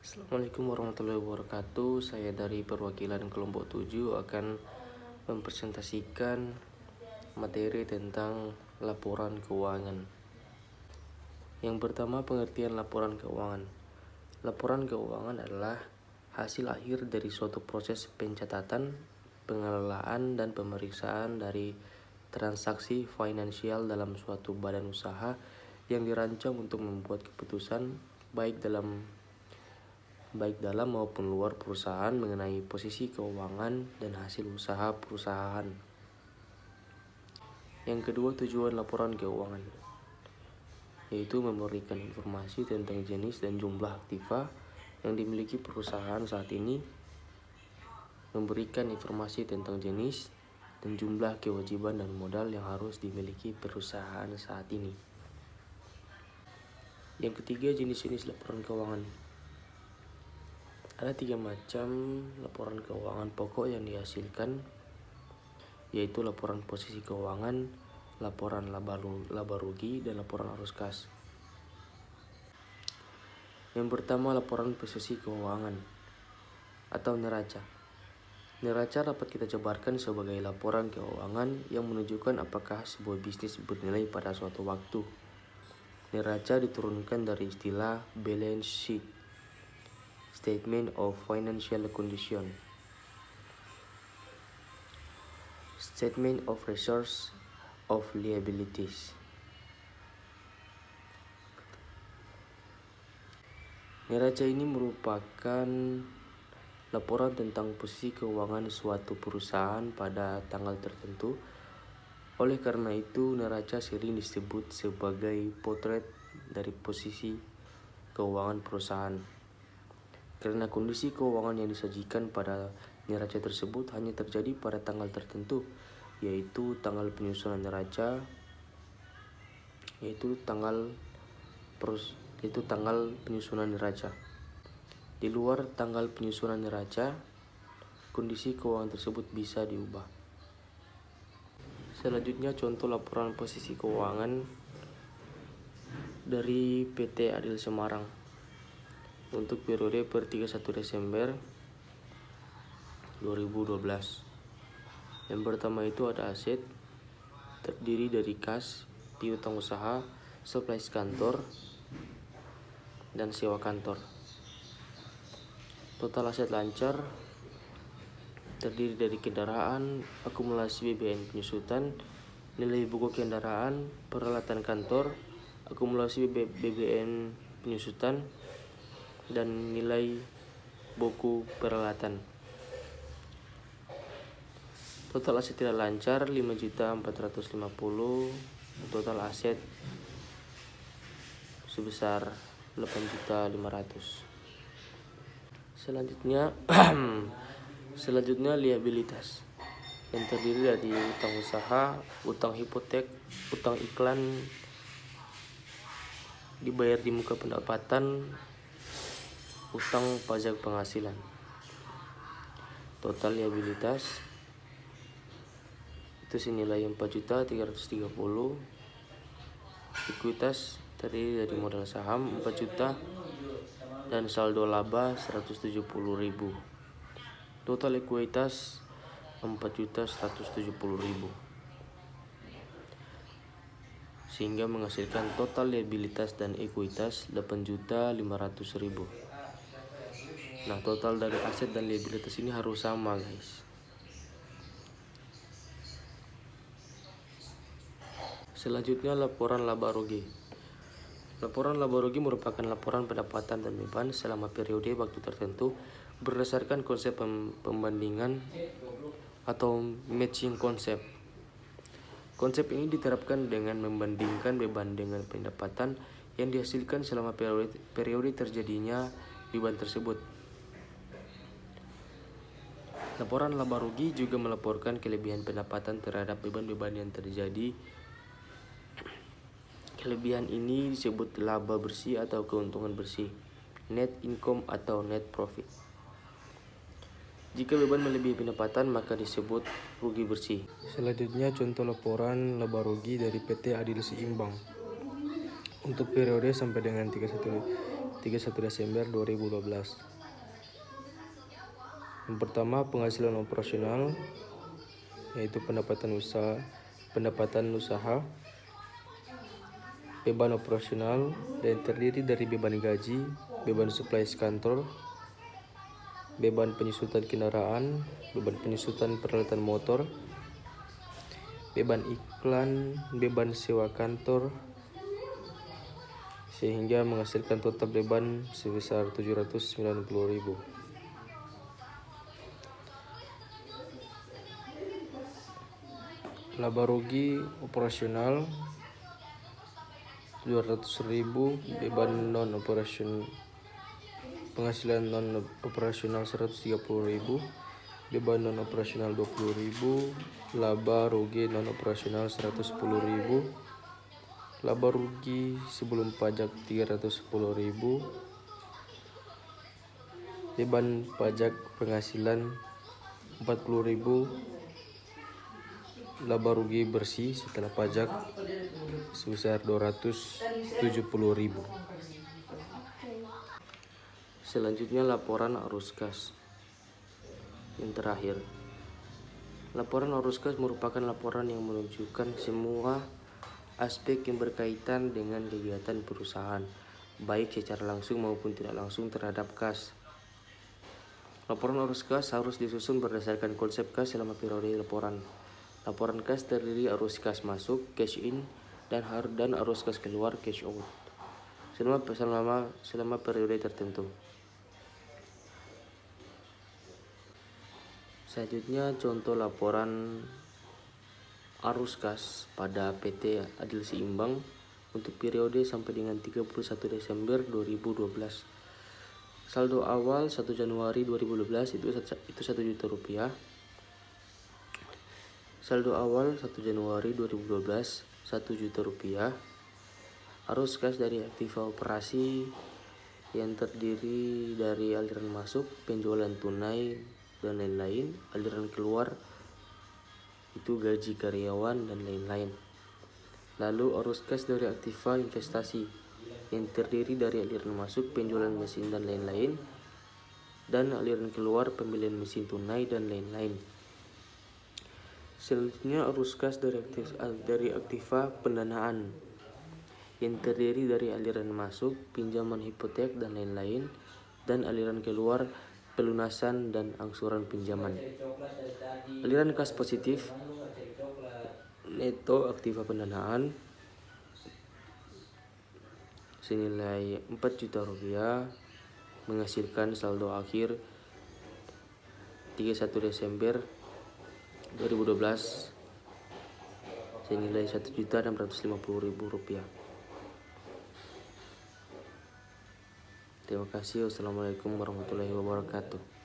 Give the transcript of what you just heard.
Assalamualaikum warahmatullahi wabarakatuh. Saya dari perwakilan kelompok 7 akan mempresentasikan materi tentang laporan keuangan. Yang pertama, pengertian laporan keuangan. Laporan keuangan adalah hasil akhir dari suatu proses pencatatan, pengelolaan, dan pemeriksaan dari transaksi finansial dalam suatu badan usaha yang dirancang untuk membuat keputusan baik dalam maupun luar perusahaan mengenai posisi keuangan dan hasil usaha perusahaan. Yang kedua, tujuan laporan keuangan, yaitu memberikan informasi tentang jenis dan jumlah aktiva yang dimiliki perusahaan saat ini, memberikan informasi tentang jenis dan jumlah kewajiban dan modal yang harus dimiliki perusahaan saat ini. Yang ketiga, jenis-jenis laporan keuangan. Ada 3 macam laporan keuangan pokok yang dihasilkan, yaitu laporan posisi keuangan, laporan laba rugi, dan laporan arus kas. Yang pertama, laporan posisi keuangan atau neraca. Neraca dapat kita jabarkan sebagai laporan keuangan yang menunjukkan apakah sebuah bisnis bernilai pada suatu waktu. Neraca diturunkan dari istilah balance sheet, statement of financial condition, statement of resource of liabilities. Neraca ini merupakan laporan tentang posisi keuangan suatu perusahaan pada tanggal tertentu. Oleh karena itu, neraca sering disebut sebagai potret dari posisi keuangan perusahaan. Karena kondisi keuangan yang disajikan pada neraca tersebut hanya terjadi pada tanggal tertentu, yaitu tanggal penyusunan neraca, yaitu tanggal penyusunan neraca. Di luar tanggal penyusunan neraca, kondisi keuangan tersebut bisa diubah. Selanjutnya, contoh laporan posisi keuangan dari PT Adil Semarang untuk periode per 31 Desember 2012. Yang pertama itu ada aset, terdiri dari kas, piutang usaha, supplies kantor, dan sewa kantor. Total aset lancar terdiri dari kendaraan, akumulasi BBM penyusutan, nilai buku kendaraan, peralatan kantor, akumulasi BBM penyusutan, dan nilai buku peralatan. Total aset tidak lancar 5.450.000, total aset sebesar 8.500.000. Selanjutnya liabilitas yang terdiri dari utang usaha, utang hipotek, utang iklan dibayar di muka pendapatan, utang pajak penghasilan. Total liabilitas itu senilai 4.330.000. Ekuitas terdiri dari modal saham 4 juta dan saldo laba 170.000. Total ekuitas 4.170.000, sehingga menghasilkan total liabilitas dan ekuitas 8.500.000. Nah, total dari aset dan liabilitas ini harus sama, guys. Selanjutnya, laporan laba rugi. Laporan laba rugi merupakan laporan pendapatan dan beban selama periode waktu tertentu berdasarkan konsep pembandingan atau matching konsep. Konsep ini diterapkan dengan membandingkan beban dengan pendapatan yang dihasilkan selama periode terjadinya beban tersebut. Laporan laba rugi juga melaporkan kelebihan pendapatan terhadap beban-beban yang terjadi. Kelebihan ini disebut laba bersih atau keuntungan bersih, net income atau net profit. Jika beban melebihi pendapatan, maka disebut rugi bersih. Selanjutnya, contoh laporan laba rugi dari PT Adil Seimbang untuk periode sampai dengan 31 31 Desember 2012. Yang pertama, penghasilan operasional, yaitu pendapatan usaha, beban operasional yang terdiri dari beban gaji, beban supplies kantor, beban penyusutan kendaraan, beban penyusutan peralatan motor, beban iklan, beban sewa kantor, sehingga menghasilkan total beban sebesar 790.000. Laba rugi operasional 200.000, beban non operasional, penghasilan non operasional 130.000, beban non operasional 20.000, laba rugi non operasional 110.000, laba rugi sebelum pajak 310.000, beban pajak penghasilan 40.000, laba rugi bersih setelah pajak sebesar 270.000. Selanjutnya laporan arus kas. Yang terakhir, laporan arus kas merupakan laporan yang menunjukkan semua aspek yang berkaitan dengan kegiatan perusahaan, baik secara langsung maupun tidak langsung terhadap kas. Laporan arus kas harus disusun berdasarkan konsep kas selama periode laporan. Laporan kas terdiri arus kas masuk, cash in, dan arus kas keluar, cash out, selama periode tertentu. Selanjutnya contoh laporan arus kas pada PT Adil Seimbang untuk periode sampai dengan 31 Desember 2012. Saldo awal 1 Januari 2012 itu 1 juta rupiah. Saldo awal 1 Januari 2012 1 juta rupiah. Arus kas dari aktiva operasi yang terdiri dari aliran masuk, penjualan tunai, dan lain-lain. Aliran keluar itu gaji karyawan dan lain-lain. Lalu arus kas dari aktiva investasi yang terdiri dari aliran masuk, penjualan mesin dan lain-lain, dan aliran keluar pembelian mesin tunai dan lain-lain. Selanjutnya arus kas dari aktiva pendanaan yang terdiri dari aliran masuk, pinjaman hipotek dan lain-lain, dan aliran keluar pelunasan dan angsuran pinjaman. Aliran kas positif neto aktiva pendanaan senilai 4 juta rupiah menghasilkan saldo akhir 31 Desember 2012 senilai 1.650.000 rupiah. Terima kasih. Wassalamualaikum warahmatullahi wabarakatuh.